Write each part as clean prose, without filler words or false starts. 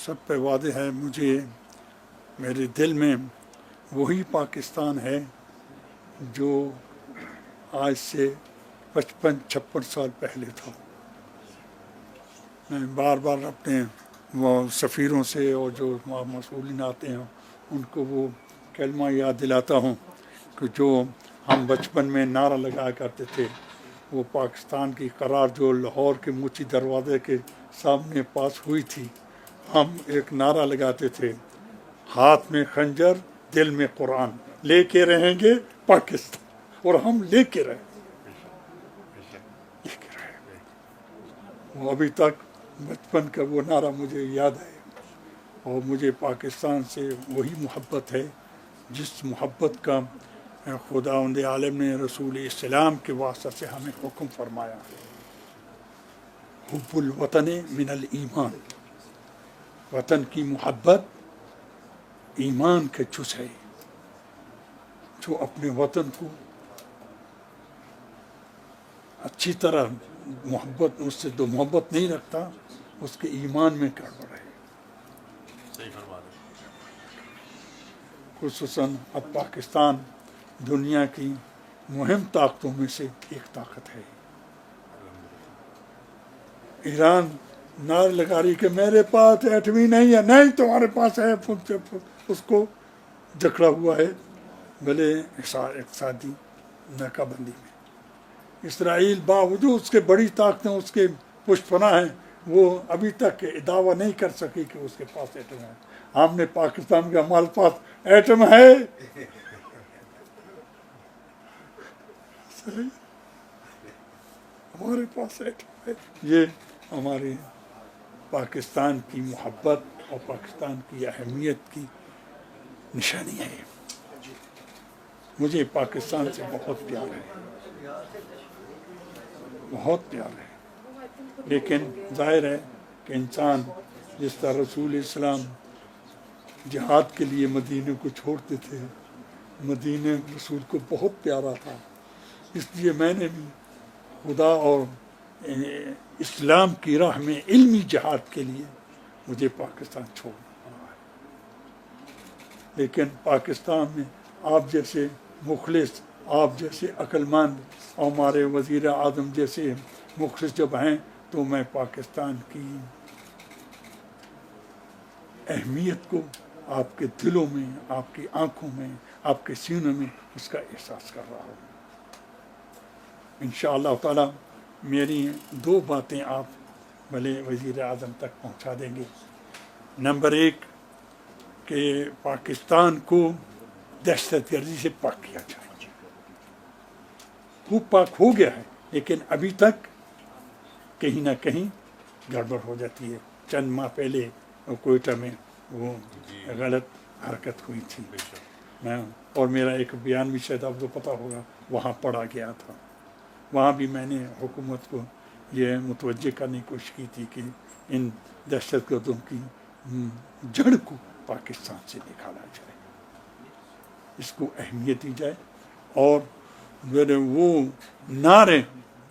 سب پہ واضح ہے، مجھے میرے دل میں وہی پاکستان ہے جو آج سے 55-56 سال پہلے تھا۔ میں بار بار اپنے وہ سفیروں سے اور جو مسئولین آتے ہیں ان کو وہ کلمہ یاد دلاتا ہوں کہ جو ہم بچپن میں نعرہ لگایا کرتے تھے، وہ پاکستان کی قرار جو لاہور کے موچی دروازے کے سامنے پاس ہوئی تھی، ہم ایک نعرہ لگاتے تھے، ہاتھ میں خنجر دل میں قرآن، لے کے رہیں گے پاکستان، اور ہم لے کے رہے۔ وہ ابھی تک بچپن کا وہ نعرہ مجھے یاد ہے، اور مجھے پاکستان سے وہی محبت ہے جس محبت کا خداوند عالم نے رسول اسلام کے واسطہ سے ہمیں حکم فرمایا۔ حب الوطن من الایمان، وطن کی محبت ایمان کا جز ہے۔ جو اپنے وطن کو اچھی طرح محبت، اس سے جو محبت نہیں رکھتا اس کے ایمان میں گڑبڑ ہے۔ خصوصاً اب پاکستان دنیا کی مہم طاقتوں میں سے ایک طاقت ہے۔ ایران نعرہ لگا رہی کہ میرے پاس ایٹمی نہیں ہے، نہیں تمہارے پاس ہے، اس کو جکڑا ہوا ہے بھلے اقتصادی ناکہ بندی میں۔ اسرائیل باوجود اس کے بڑی طاقتیں اس کے پشت پناہ ہیں، وہ ابھی تک دعویٰ نہیں کر سکی کہ اس کے پاس ایٹم ہے۔ ہم نے پاکستان کے ہمارے پاس ایٹم ہے، ہمارے پاس ایٹم ہے۔ یہ ہماری پاکستان کی محبت اور پاکستان کی اہمیت کی نشانی ہے۔ مجھے پاکستان سے بہت پیار ہے، بہت پیار ہے، لیکن ظاہر ہے کہ انسان جس طرح رسول اسلام جہاد کے لیے مدینے کو چھوڑتے تھے، مدینہ رسول کو بہت پیارا تھا، اس لیے میں نے بھی خدا اور اسلام کی راہ میں علمی جہاد کے لیے مجھے پاکستان چھوڑنا پڑا ہے۔ لیکن پاکستان میں آپ جیسے مخلص، آپ جیسے عقل مند اور ہمارے وزیر اعظم جیسے مخلص جب ہیں تو میں پاکستان کی اہمیت کو آپ کے دلوں میں، آپ کی آنکھوں میں، آپ کے سینوں میں اس کا احساس کر رہا ہوں۔ انشاءاللہ تعالی میری 2 باتیں آپ بھلے وزیر اعظم تک پہنچا دیں گے۔ نمبر 1 کہ پاکستان کو دہشت گردی سے پاک کیا جائے۔ خوب پاک ہو گیا ہے، لیکن ابھی تک کہیں نہ کہیں گڑبڑ ہو جاتی ہے۔ چند ماہ پہلے کوئٹہ میں وہ غلط حرکت ہوئی تھی، اور میرا ایک بیان بھی شاید آپ کو پتہ ہوگا وہاں پڑھا گیا تھا۔ وہاں بھی میں نے حکومت کو یہ متوجہ کرنے کی کوشش کی تھی کہ ان دہشت گردوں کی جڑ کو پاکستان سے نکالا جائے، اس کو اہمیت دی جائے، اور وہ نعرے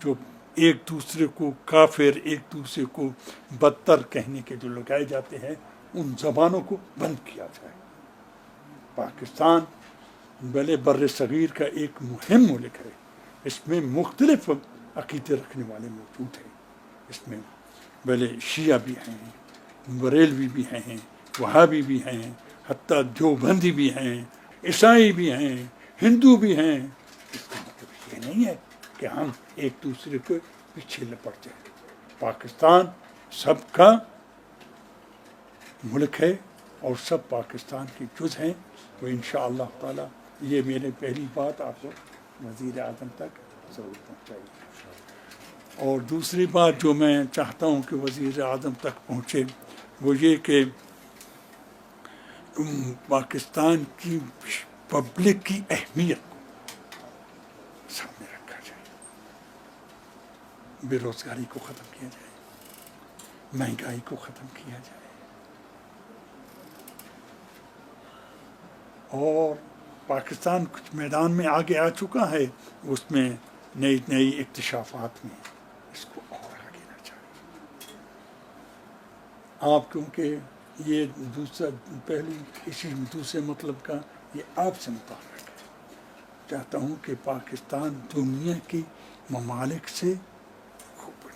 جو ایک دوسرے کو کافر، ایک دوسرے کو بدتر کہنے کے جو لگائے جاتے ہیں، ان زبانوں کو بند کیا جائے۔ پاکستان بھلے بر صغیر کا ایک مہم ملک ہے، اس میں مختلف عقیدے رکھنے والے موجود ہیں، اس میں بھلے شیعہ بھی ہیں، بریلوی بھی ہیں، وہابی بھی ہیں، حتیٰ دیوبندی بھی ہیں، عیسائی بھی ہیں، ہندو بھی ہیں۔ اس کا مطلب یہ نہیں ہے کہ ہم ایک دوسرے کو پیچھے لپٹ جائیں۔ پاکستان سب کا ملک ہے اور سب پاکستان کے جز ہیں، وہ انشاءاللہ تعالی یہ میرے پہلی بات آپ کو وزیر اعظم تک ضرور پہنچائی۔ اور دوسری بات جو میں چاہتا ہوں کہ وزیر اعظم تک پہنچے وہ یہ کہ پاکستان کی پبلک کی اہمیت کو سامنے رکھا جائے، بے روزگاری کو ختم کیا جائے، مہنگائی کو ختم کیا جائے، اور پاکستان کچھ میدان میں آگے آ چکا ہے، اس میں نئی نئی اکتشافات میں اس کو اور آگے نہ چاہیے۔ آپ کیونکہ یہ دوسرا پہلی اسی دوسرے مطلب کا یہ آپ سے متعلق ہے. چاہتا ہوں کہ پاکستان دنیا کی ممالک سے خوب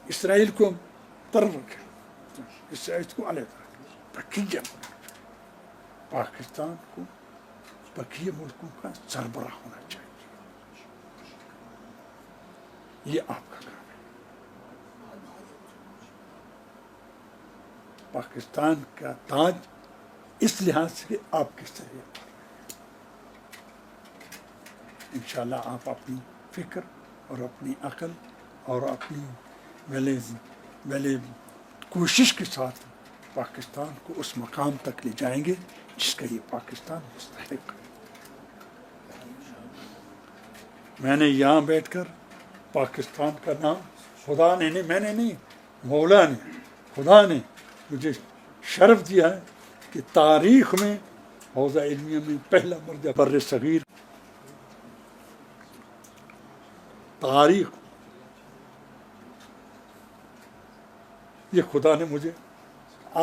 اسرائیل کو طرف رکھے، اسرائیل کو علیحدہ رکھے، بقیہ پاکستان کو بقیہ ملکوں کا سربراہ ہونا چاہیے. یہ آپ کا کام ہے. پاکستان کا تاج اس لحاظ سے کہ آپ کس طرح انشاءاللہ آپ اپنی فکر اور اپنی عقل اور اپنی بھلے کوشش کے ساتھ پاکستان کو اس مقام تک لے جائیں گے جس کا یہ پاکستان مستحق ہے. میں نے یہاں بیٹھ کر پاکستان کا نام خدا نے نہیں، میں نے نہیں، مولا نے، خدا نے مجھے شرف دیا ہے کہ تاریخ میں حوزہ علمیہ میں پہلا مرتبہ بر صغیر تاریخ یہ خدا نے مجھے،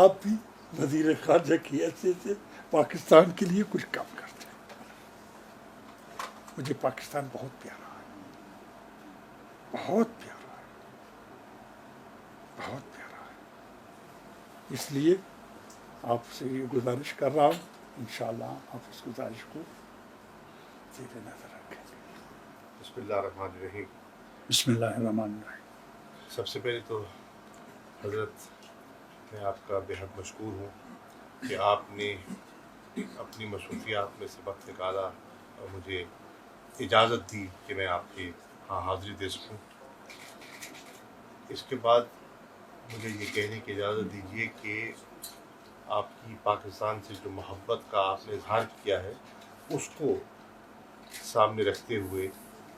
آپ بھی وزیر خارجہ کی حیثیت سے پاکستان کے لیے کچھ کام کرتے ہیں. مجھے پاکستان بہت پیارا ہے، بہت پیارا ہے، بہت پیارا ہے. اس لیے آپ سے یہ گزارش کر رہا ہوں، انشاءاللہ آپ اس گزارش کو زیر نظر رکھیں گے. بسم اللہ الرحمن الرحیم. بسم اللہ الرحمن الرحیم. سب سے پہلے تو حضرت میں آپ کا بے حد مشکور ہوں کہ آپ نے اپنی مصروفیات میں سے وقت نکالا اور مجھے اجازت دی کہ میں آپ کے ہاں حاضری دے سکوں. اس کے بعد مجھے یہ کہنے کی اجازت دیجیے کہ آپ کی پاکستان سے جو محبت کا آپ نے اظہار کیا ہے اس کو سامنے رکھتے ہوئے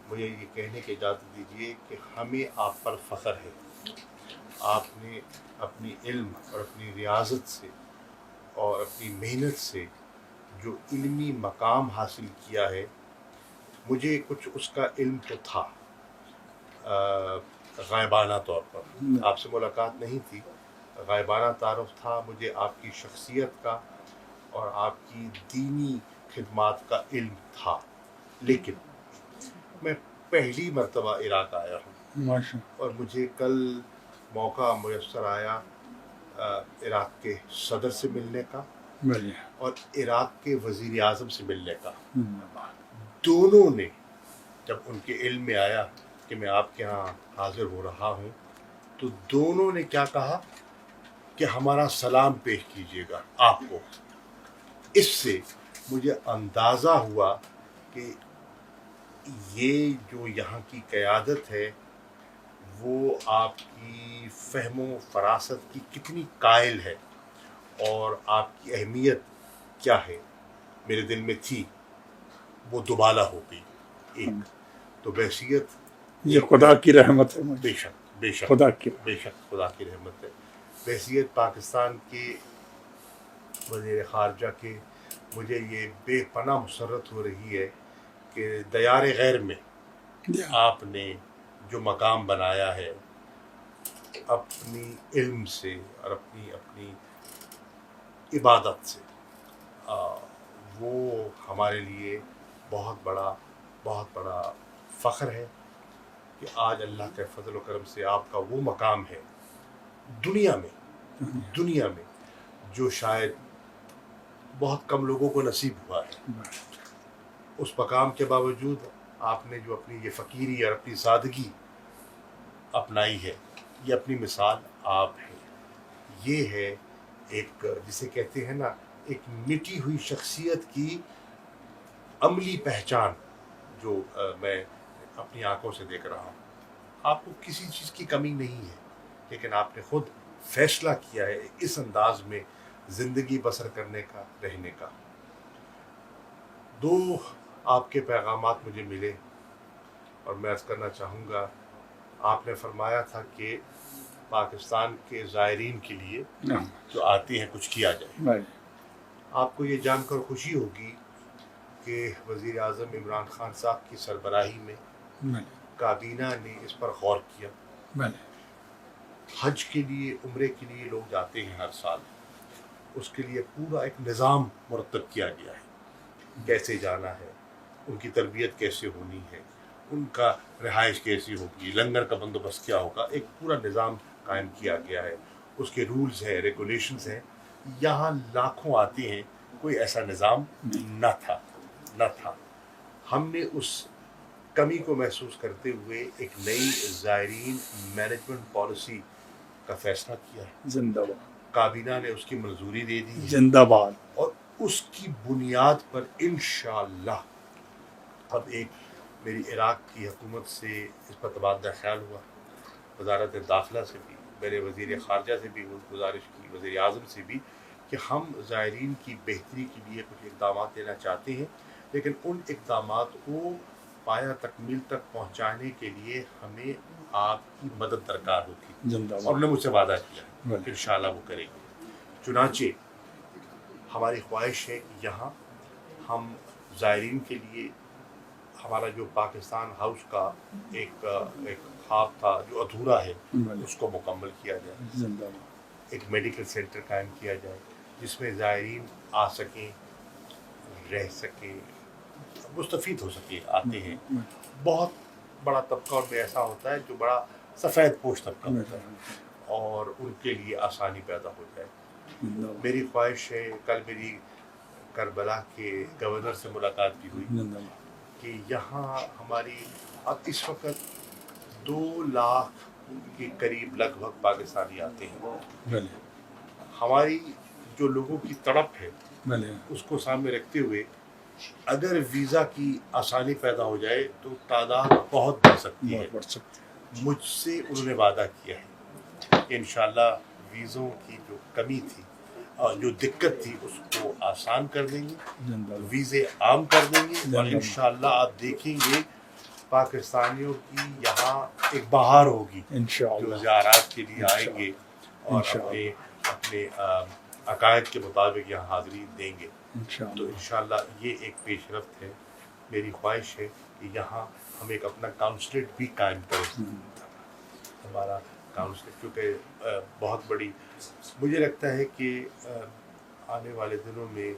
مجھے یہ کہنے کی اجازت دیجیے کہ ہمیں آپ پر فخر ہے. آپ نے اپنی علم اور اپنی ریاضت سے اور اپنی محنت سے جو علمی مقام حاصل کیا ہے، مجھے کچھ اس کا علم تو تھا غائبانہ طور پر، آپ سے ملاقات نہیں تھی، غائبانہ تعارف تھا. مجھے آپ کی شخصیت کا اور آپ کی دینی خدمات کا علم تھا، لیکن میں پہلی مرتبہ عراق آیا ہوں اور مجھے کل موقع میسر آیا عراق کے صدر سے ملنے کا اور عراق کے وزیر اعظم سے ملنے کا. دونوں نے جب ان کے علم میں آیا کہ میں آپ کے ہاں حاضر ہو رہا ہوں تو دونوں نے کیا کہا کہ ہمارا سلام پیش کیجیے گا آپ کو. اس سے مجھے اندازہ ہوا کہ یہ جو یہاں کی قیادت ہے وہ آپ کی فہم و فراست کی کتنی قائل ہے اور آپ کی اہمیت کیا ہے میرے دل میں تھی، وہ دوبالا ہو گئی. ایک تو بحثیت یہ خدا کی رحمت ہے، بے شک بے شک خدا کی بے شک خدا کی رحمت ہے. بحثیت پاکستان کے وزیر خارجہ کے مجھے یہ بے پناہ مسرت ہو رہی ہے کہ دیار غیر میں آپ نے جو مقام بنایا ہے اپنی علم سے اور اپنی عبادت سے، وہ ہمارے لیے بہت بڑا فخر ہے کہ آج اللہ کے فضل و کرم سے آپ کا وہ مقام ہے دنیا میں جو شاید بہت کم لوگوں کو نصیب ہوا ہے. اس مقام کے باوجود آپ نے جو اپنی یہ فقیری اور اپنی سادگی اپنائی ہے، یہ اپنی مثال آپ ہے. یہ ہے ایک جسے کہتے ہیں نا ایک مٹی ہوئی شخصیت کی عملی پہچان جو میں اپنی آنکھوں سے دیکھ رہا ہوں. آپ کو کسی چیز کی کمی نہیں ہے، لیکن آپ نے خود فیصلہ کیا ہے اس انداز میں زندگی بسر کرنے کا، رہنے کا. دو آپ کے پیغامات مجھے ملے اور میں عرض کرنا چاہوں گا. آپ نے فرمایا تھا کہ پاکستان کے زائرین کے لیے جو آتے ہیں کچھ کیا جائے. آپ کو یہ جان کر خوشی ہوگی کہ وزیر اعظم عمران خان صاحب کی سربراہی میں کابینہ نے اس پر غور کیا حج کے لیے عمرے کے لیے لوگ جاتے ہیں ہر سال، اس کے لیے پورا ایک نظام مرتب کیا گیا ہے، کیسے جانا ہے، ان کی تربیت کیسے ہونی ہے، ان کا رہائش کیسی ہوگی، لنگر کا بندوبست کیا ہوگا، ایک پورا نظام قائم کیا گیا ہے، اس کے رولز ہیں، ریگولیشنز ہیں. یہاں لاکھوں آتے ہیں، کوئی ایسا نظام نہ تھا. ہم نے اس کمی کو محسوس کرتے ہوئے ایک نئی زائرین مینجمنٹ پالیسی کا فیصلہ کیا ہے. زندہ باد، کابینہ نے اس کی منظوری دے دی ہے، زندہ باد. اور اس کی بنیاد پر انشاءاللہ اب ایک میری عراق کی حکومت سے اس پر تبادلہ خیال ہوا، وزارت داخلہ سے بھی، میرے وزیر خارجہ سے بھی گزارش کی، وزیر اعظم سے بھی، کہ ہم زائرین کی بہتری کے لیے کچھ اقدامات لینا چاہتے ہیں، لیکن ان اقدامات کو پایہ تکمیل تک پہنچانے کے لیے ہمیں آپ کی مدد درکار ہوگی. زندہ باد. اور نے مجھ سے وعدہ کیا بلے. کہ انشاءاللہ وہ کریں گے. چنانچہ ہماری خواہش ہے کہ یہاں ہم زائرین کے لیے ہمارا جو پاکستان ہاؤس کا ایک خواب تھا جو ادھورا ہے، بلے. اس کو مکمل کیا جائے. زندہ باد. ایک میڈیکل سینٹر قائم کیا جائے جس میں زائرین آ سکیں، رہ سکیں، مستفید ہو سکیں. آتے ہیں بہت بڑا طبقہ ان میں ایسا ہوتا ہے جو بڑا سفید پوش طبقہ ہوتا ہے، اور ان کے لیے آسانی پیدا ہو جائے. زندہ باد. میری خواہش ہے، کل میری کربلا کے گورنر سے ملاقات بھی ہوئی، زندہ باد. کہ یہاں ہماری اب اس وقت 2 لاکھ کے قریب لگ بھگ پاکستانی آتے ہیں. بلے. ہماری جو لوگوں کی تڑپ ہے بلے. اس کو سامنے رکھتے ہوئے اگر ویزا کی آسانی پیدا ہو جائے تو تعداد بہت بڑھ سکتی ہے. بہت بڑھ سکتے ہیں. مجھ سے انہوں نے وعدہ کیا ہے کہ انشاءاللہ ویزوں کی جو کمی تھی اور جو دقت تھی اس کو آسان کر دیں گے، زندہ باد. ویزے عام کر دیں گے، اور زندہ باد. انشاءاللہ آپ دیکھیں گے پاکستانیوں کی یہاں ایک بہار ہوگی جو انشاءاللہ. زیارات کے لیے آئیں گے اور انشاءاللہ. اپنے عقائد کے مطابق یہاں حاضری دیں گے. تو انشاءاللہ. انشاءاللہ یہ ایک پیش رفت ہے. میری خواہش ہے کہ یہاں ہم ایک اپنا کاؤنسلیٹ بھی قائم کریں. ہمارا کاؤنسلیٹ کیونکہ بہت بڑی، مجھے لگتا ہے کہ آنے والے دنوں میں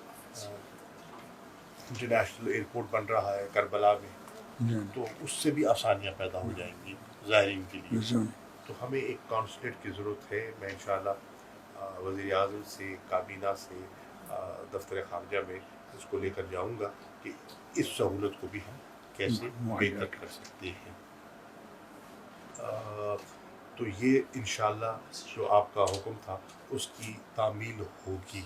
انٹرنیشنل ایئرپورٹ بن رہا ہے کربلا میں، تو اس سے بھی آسانیاں پیدا ہو جائیں گی زائرین کے لیے. تو ہمیں ایک کانسلیٹ کی ضرورت ہے. میں انشاءاللہ وزیر اعظم سے، کابینہ سے، دفتر خارجہ میں اس کو لے کر جاؤں گا کہ اس سہولت کو بھی ہم کیسے بہتر کر سکتے ہیں. تو یہ انشاءاللہ جو آپ کا حکم تھا اس کی تعمیل ہوگی.